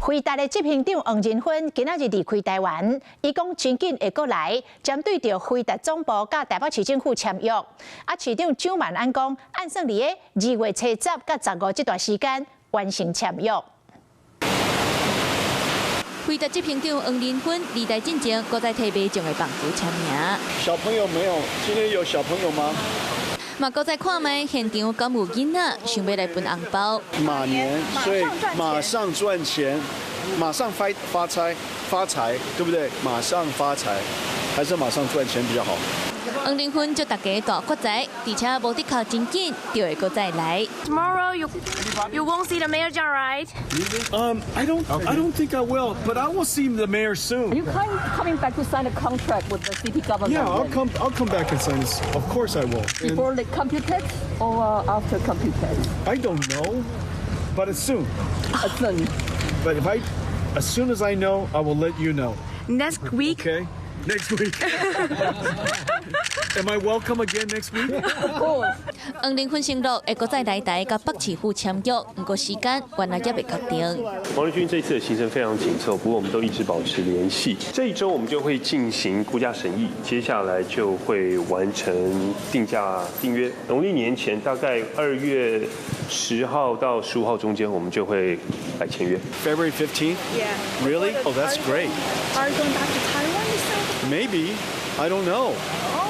辉达的执行长王仁勋今仔日离开台湾，伊讲真紧会过来，针对着辉达总部甲台北市政府签约。市长蒋万安讲，按算伫个2月初10甲15这段时间完成签约。辉达执行长王仁勋离台进前，搁再替买种的棒球签名。小朋友没有，今天有小朋友吗？嘛，搁再看卖现场敢有囡仔想要来分红包。马年，所以马上赚钱，马上发财，对不对？马上发财，还是马上赚钱比较好？王仁勋祝大家大发财，而且目的靠真紧，就会搁再来。Tomorrow you won't see the mayor, right? I don't think I will, but I will see the mayor soon. Are you coming back to sign a contract with the city government? Yeah, I'll come back and sign this. Of course I will. Before the Computex or after Computex? I don't know, but it's soon. Soon. But as soon as I know, I will let you know. Next week? Okay? Next week. Am I welcome again next week? Of course. 王仁勋承诺会搁再来台甲北市府签约，不过时间原来也未确定。王仁勋这次的行程非常紧凑，不过我们都一直保持联系。这一周我们就会进行估价审议，接下来就会完成定价订约。农历年前大概2月10号到15号中间，我们就会来签约。February 15th? Yeah. Really? Oh, that's great. Are you going back to Taiwan this time? Maybe. I don't know.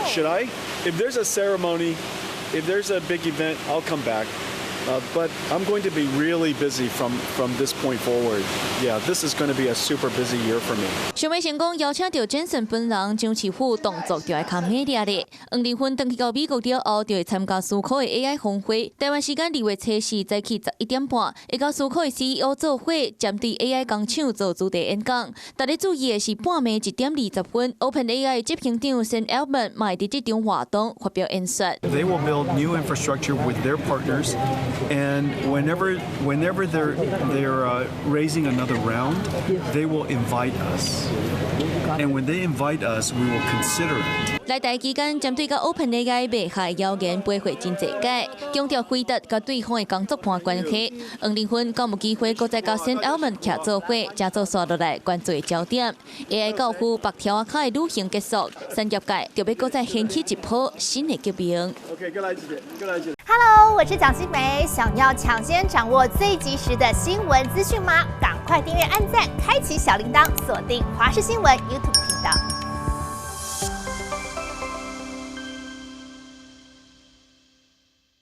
Should I? If there's a ceremony, if there's a big event, I'll come back. But I'm going to be really busy from this point forward. Yeah, this is going to be a super busy year for me. 想要成功邀请到Jensen本人，蒋市府动作就要靠美丽咧。王仁勋登去到美国了后，就会参加思考的 AI 峰会。台湾时间2月初4早起11点半，会到思考的 CEO 做会，针对 AI 工厂做主题演讲。大家注意的是半暝1点20分 ，OpenAI 执行长 Sam Altman 嘛会伫这场活动发表演说。They will build new infrastructure with their partners. And whenever they're raising another round, they will invite us. And when they invite us, we will consider it. 来台期间，针对甲 OpenAI 卖下谣言背后真侪解，强调辉达甲对方的工作盘关系。王仁勋敢有机会搁再甲 Sam Altman 徛做伙，加做刷落来关注的焦点。AI 教父白条卡的旅行结束，产业界就要搁再掀起一波新的革命。OK， 过来姐姐，过来姐姐。Hello， 我是蒋欣梅。想要抢先掌握最及时的新闻资讯吗？赶快订阅、按赞、开启小铃铛，锁定华视新闻 YouTube 频道。